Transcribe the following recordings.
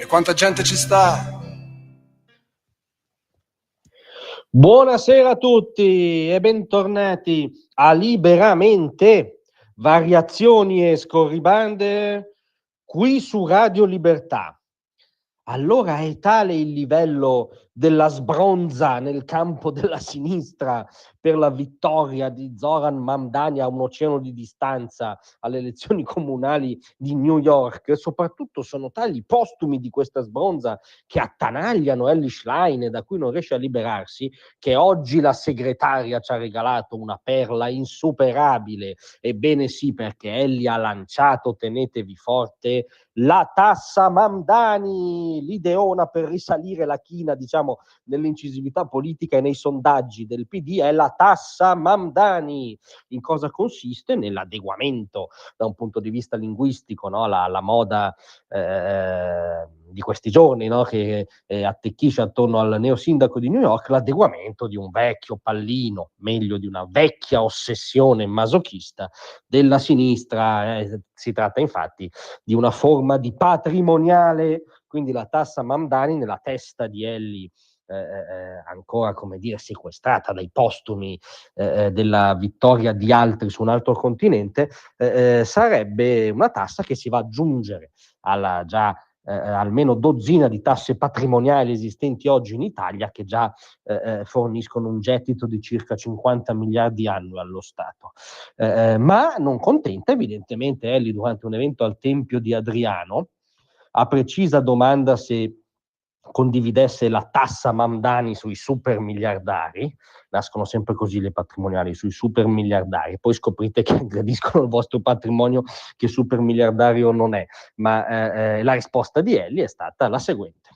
E quanta gente ci sta? Buonasera a tutti e bentornati a Liberamente, variazioni e scorribande qui su Radio Libertà. Allora è tale il livello della sbronza nel campo della sinistra per la vittoria di Zoran Mamdani a un oceano di distanza alle elezioni comunali di New York, e soprattutto sono tali i postumi di questa sbronza che attanagliano Elly Schlein, da cui non riesce a liberarsi, che oggi la segretaria ci ha regalato una perla insuperabile. Ebbene sì, perché Elly ha lanciato, tenetevi forte, la tassa Mamdani, l'ideona per risalire la china, diciamo, nell'incisività politica e nei sondaggi del PD è la tassa Mamdani. In cosa consiste? Nell'adeguamento da un punto di vista linguistico, no? La moda di questi giorni, no? Che attecchisce attorno al neosindaco di New York, l'adeguamento di un vecchio pallino, meglio di una vecchia ossessione masochista della sinistra. Si tratta infatti di una forma di patrimoniale, quindi la tassa Mamdani nella testa di Elly, ancora, come dire, sequestrata dai postumi della vittoria di altri su un altro continente, sarebbe una tassa che si va ad aggiungere alla già almeno dozzina di tasse patrimoniali esistenti oggi in Italia, che già forniscono un gettito di circa 50 miliardi annui allo Stato. Ma non contenta evidentemente Elly, durante un evento al Tempio di Adriano, a precisa domanda se condividesse la tassa Mamdani sui super miliardari. Nascono sempre così le patrimoniali, sui super miliardari, poi scoprite che aggrediscono il vostro patrimonio, che super miliardario non è. Ma la risposta di Elly è stata la seguente: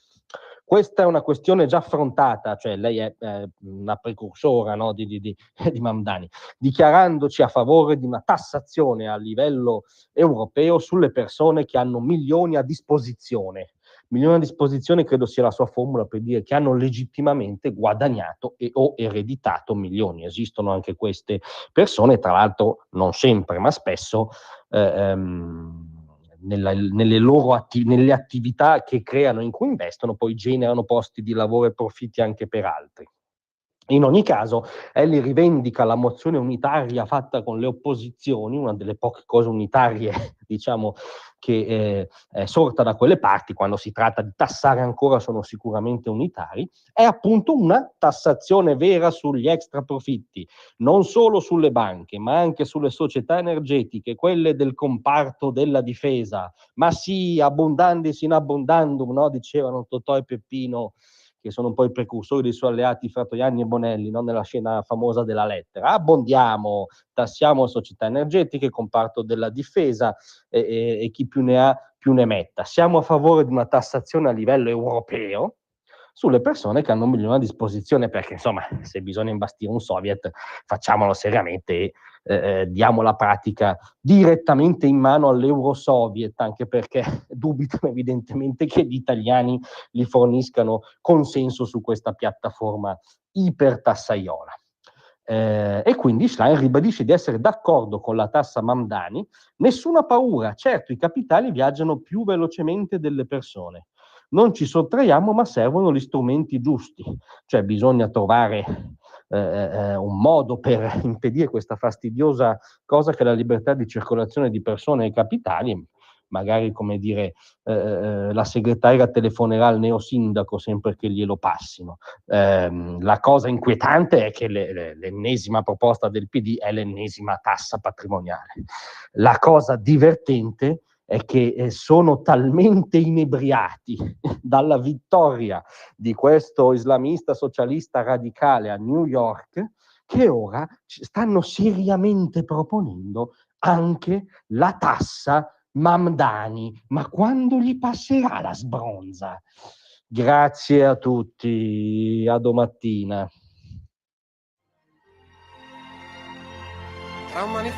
questa è una questione già affrontata, cioè lei è una precursora, no, di Mamdani, dichiarandoci a favore di una tassazione a livello europeo sulle persone che hanno milioni a disposizione. Milioni a disposizione credo sia la sua formula per dire che hanno legittimamente guadagnato o ereditato milioni. Esistono anche queste persone, tra l'altro non sempre, ma spesso nelle attività che creano, in cui investono, poi generano posti di lavoro e profitti anche per altri. In ogni caso, Elly rivendica la mozione unitaria fatta con le opposizioni, una delle poche cose unitarie, diciamo, che è sorta da quelle parti. Quando si tratta di tassare ancora sono sicuramente unitari, è appunto una tassazione vera sugli extra profitti, non solo sulle banche, ma anche sulle società energetiche, quelle del comparto della difesa. Ma sì, abbondandis in abbondandum, no? Dicevano Totò e Peppino, che sono un po' i precursori dei suoi alleati Fratoianni e Bonelli, no? Nella scena famosa della lettera. Abbondiamo, tassiamo società energetiche, comparto della difesa, e chi più ne ha più ne metta. Siamo a favore di una tassazione a livello europeo sulle persone che hanno un milione a disposizione, perché insomma, se bisogna imbastire un soviet, facciamolo seriamente e diamo la pratica direttamente in mano all'Eurosoviet, anche perché dubitano evidentemente che gli italiani gli forniscano consenso su questa piattaforma ipertassaiola. E quindi Schlein ribadisce di essere d'accordo con la tassa Mamdani. Nessuna paura, certo, i capitali viaggiano più velocemente delle persone. Non ci sottraiamo, ma servono gli strumenti giusti, cioè bisogna trovare un modo per impedire questa fastidiosa cosa che è la libertà di circolazione di persone e capitali. Magari, come dire, la segretaria telefonerà al neosindaco sempre che glielo passino. La cosa inquietante è che l'ennesima proposta del PD è l'ennesima tassa patrimoniale. La cosa divertente è che sono talmente inebriati dalla vittoria di questo islamista socialista radicale a New York che ora stanno seriamente proponendo anche la tassa Mamdani. Ma quando gli passerà la sbronza? Grazie a tutti, a domattina. Tra un manifesto